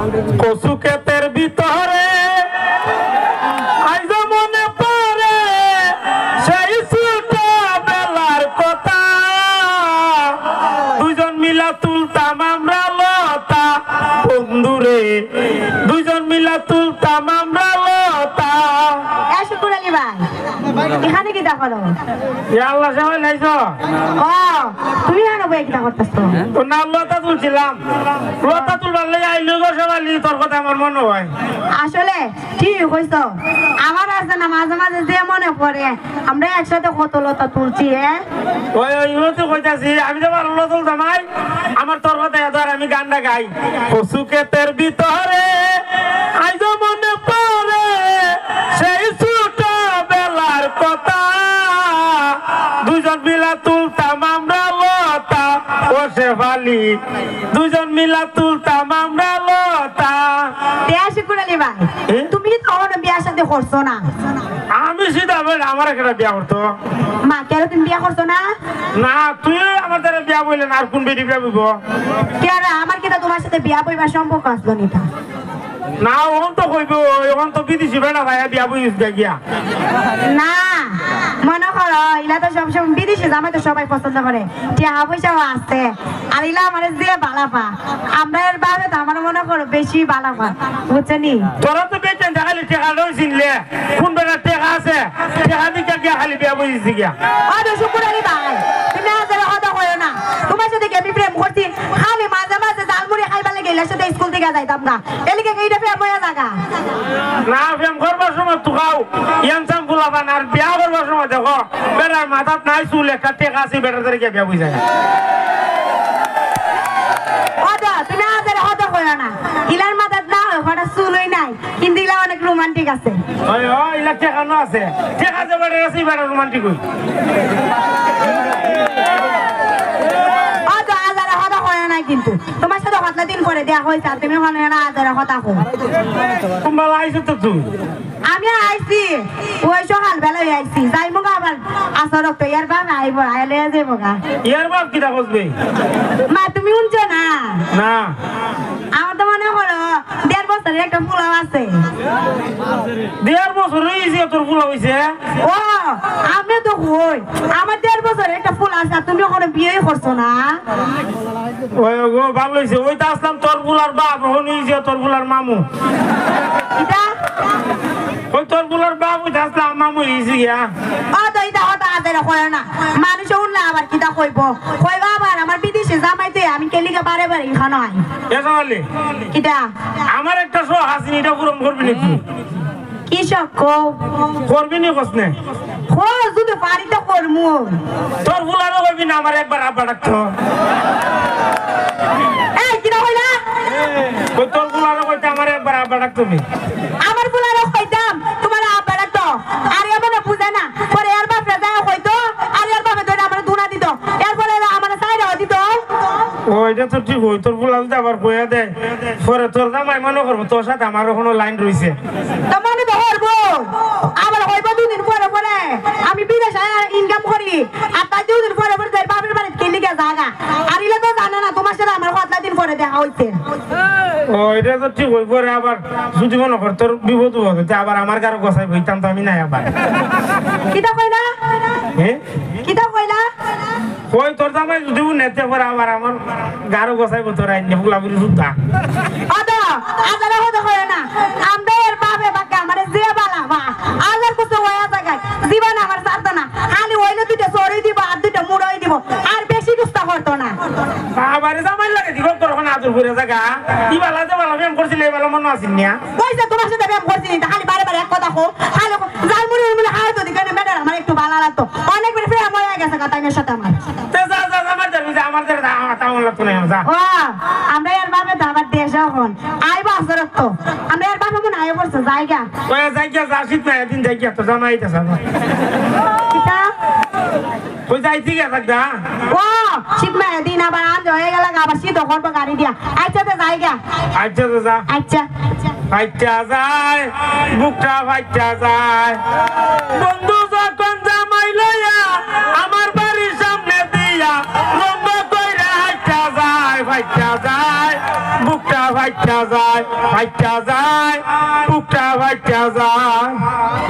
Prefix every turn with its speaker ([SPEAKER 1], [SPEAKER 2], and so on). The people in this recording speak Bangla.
[SPEAKER 1] কচু ক্ষেতের ভিতরে আইজ মনে পড়ে সেই ছোটা বেলার কথা দুজন মিলা তুলতাম আমরা লতা বন্ধুরে দুজন মিলা তুলতাম আমরা লতা
[SPEAKER 2] শুকুর আলী ভাই এখানে কি দেখো
[SPEAKER 1] আল্লাহ সবাই লাইছ
[SPEAKER 2] ও তুমি কেন বই কিটা করতেছ
[SPEAKER 1] তো না লতা তুলছিলাম লতা তুলবার লাগে আইলো গো সবাই তোর কথা আমার মনে হয়
[SPEAKER 2] আসলে ঠিক কইছ আমার আছে না মাঝে মাঝে যে মনে পড়ে আমরা একসাথে কত লতা তুলছি
[SPEAKER 1] ওই ওই তো কইতাছি আমি যে ভালো লতা তুলতাম আমার তোর কথা এত আর আমি গানটা গাই কচু ক্ষেতের ভিতরে আইজ মনে পড়ে সেই ছোট বেলার কথা দুজন মিলা তুলতাম আমরা লতা ও শেফালি দুজন মিলা তুলতাম আমরা লতা
[SPEAKER 2] শুকুর আলী ভাই তুমি কখনো বিয়া সাথে করছো না
[SPEAKER 1] আমি সিধা বলে আমার একটা বিয়া করতো
[SPEAKER 2] মা কেন তুমি বিয়া করছো না
[SPEAKER 1] না তুই আমার দ্বারা বিয়া বললেন আর কোন বেটি বিয়া বইব
[SPEAKER 2] কেন আমার কিনা তোমার সাথে বিয়া বইবার সম্পর্ক আসলো নিতা
[SPEAKER 1] না ওখান তো কইব এখন তো বিদেশি বেড়া ভাই বিয়া বইস গিয়া
[SPEAKER 2] না মনে করো ইলা তো সবসময় বিদেশে জামাই তো সবাই পছন্দ করে টাকা পয়সাও আছে আর ইলা আমার যে বালাপা আমরা এর বাবে তো আমার মনে করো বেশি বালাপা বুঝছেনি
[SPEAKER 1] তোরা তো বেচেন দেখালি টেকা লই চিনলে কোন বেড়া টেকা আছে টেকা দিকে গিয়া খালি বিয়া বইস গিয়া
[SPEAKER 2] আরে শুকুর আলী ভাই তুমি আজের কথা কইও না তোমার সাথে কি আমি প্রেম করছি খালি মাঝে মাঝে জালমুড়ি খাইবার লাগে ইলার সাথে স্কুল থেকে যাইতাম না এলিকে এইটা প্রেম হয়ে জায়গা
[SPEAKER 1] না প্রেম করবার সময় তুকাও ইয়ানসাম গুলাবান আর বিয়া করবার সময় দেখো বেড়ার মাথাত নাই চুল একটা টেকা আছে বেড়ার ধরে গিয়া বিয়া বই যায়
[SPEAKER 2] ওদা তুমি আজের কথা কইও না ইলার মাথাত না ওটা চুলই নাই কিন্তু ইলা অনেক রোমান্টিক আছে
[SPEAKER 1] ওই ও ইলা টেকা না আছে টেকা যে বেড়ার আছে বেড়ার রোমান্টিক হই
[SPEAKER 2] ওদা আজের কথা কইও না কিন্তু তোমার সাথে কতলা দিন পরে দেয়া হইছে আর তুমি হনে না আজের কথা কও
[SPEAKER 1] তোমরা আইছো তো তুই
[SPEAKER 2] আমি আইছি ওই সকাল বেলায় আইছি যাইমু গা আবার আসর তো ইয়ার বাবা আইব আইলে যাইব গা
[SPEAKER 1] ইয়ার বাপ কিটা কইবে
[SPEAKER 2] মা তুমি শুনছো না
[SPEAKER 1] না
[SPEAKER 2] আমার তো মনে করো 1.5 বছরের একটা ফুলাও আছে
[SPEAKER 1] 1.5 বছর হইছে তোর ফুলা হইছে
[SPEAKER 2] ও আমি তো কই আমার 1.5 বছরের একটা ফুল আছে আর তুমি ওখানে বিয়ে করছো না
[SPEAKER 1] ওই গো ভালো হইছে ওইটা আসলাম তোর ফুলার বাপ হন হইছে তোর ফুলার মামু
[SPEAKER 2] এটা
[SPEAKER 1] ওই তোর ফুলার বাপ ওইটা আসলাম মামু হইছে গিয়া
[SPEAKER 2] ও তো এটা হতা আদের কয় না মানুষ শুনলে আবার কিটা কইবো কইবা আবার আমার বিদেশে জামাইতে আমি কেলিকে বারে বারে খানো হয়
[SPEAKER 1] এসমালি
[SPEAKER 2] কিটা
[SPEAKER 1] আমার একটা শখ আছে এটা পূরণ করবি নাকি
[SPEAKER 2] কি শখ কও
[SPEAKER 1] করবি নি কসনে
[SPEAKER 2] ও যদি পারি তো করমু
[SPEAKER 1] তোর ফুলারও কইবি না আমার একবার আব্বা ডাকতো
[SPEAKER 2] এই কিটা কইলা
[SPEAKER 1] ওই তোর ফুলারও কইতে আমার একবার আব্বা ডাকতো
[SPEAKER 2] আমার ফুলারও কইতাম তোমার আব্বা ডাকতো আর এমন বুঝে না পরে এর বাপরে যায় কইতো আর এর বাপে ধরে আমার দুনা দিত এরপরে আমার সাইডে দিত
[SPEAKER 1] ওইটা তো ঠিক হই তোর ফুলা যদি আবার কইয়া দেয় পরে তোর জামাই মনে করবো তোর সাথে আমারও কোনো লাইন রইছে
[SPEAKER 2] তো মনে তো করবো আবার হইব দুদিন পরে পরে আমি বিদেশে ইনকাম করি আর তাই দুদিন পরে পরে যাই বাপের বাড়ি কেলিকে জাগা আর ইলে তো জানে না তোমার সাথে আমার কতলা দিন পরে দেখা হইছে
[SPEAKER 1] ওইটা তো ঠিক হই পরে আবার যদি মনে কর তোর বিপদ হবে আবার আমার কারো গোসাই বইতাম তো আমি নাই আবার
[SPEAKER 2] কিটা কইলা
[SPEAKER 1] হ্যাঁ
[SPEAKER 2] কিটা কইলা
[SPEAKER 1] কই তোর জামাই যদি নেতে পরে আবার আমার গারো গোসাই তোর আইনে ফুলাপুরি সুদ্ধা
[SPEAKER 2] আদা আদারে হতে হয় না আমবে এর বাবে বাকা আমারে যে বালা বা আলার কত হয়ে জায়গা জীবন আমার সাথ না খালি হইলে দুইটা সরি দিব আর দুইটা মুড়াই দিব আর বেশি গুস্তা করতো না
[SPEAKER 1] আবার জামাই লাগে দিব তোর কোন আদর করে জায়গা কি বালা যে বালা প্রেম করছিলে এই বালা মনে আছিস না
[SPEAKER 2] কইছে তোমার সাথে প্রেম করছি না খালি বারে বারে এক কথা কো খালি জালমুড়ি মুড়ি হাই তো দিকে মেডার আমার একটু ভালো লাগতো অনেক বের প্রেম হয়ে গেছে কাটাইনের সাথে আমার
[SPEAKER 1] তে যা যা আমার তাও লাগতো না যা
[SPEAKER 2] ও আমরা এর বাবে তো আবার দেশ হন আইবা আসরত তো আমরা এর বাবে মন আইবা পড়ছে জায়গা
[SPEAKER 1] ওই জায়গা যা শীত না একদিন জায়গা তো জামাইতে যাবো
[SPEAKER 2] কিটা
[SPEAKER 1] ওই যাইতি গে থাকদা
[SPEAKER 2] ও শীত মা দিন আবার আজ হয়ে গেল আবার শীত করবো গাড়ি দিয়া আচ্ছা তো জায়গা
[SPEAKER 1] আচ্ছা তো যা
[SPEAKER 2] আচ্ছা
[SPEAKER 1] ফাইটা যায় বুকটা ফাইটা যায় বন্ধু যখন জামাই লইয়া আমার বাড়ির সামনে দিয়া লম্বা কইরা হাইটা যায় ফাইটা যায় বুকটা ভাইটা যায় বুকটা ভাইটা যায়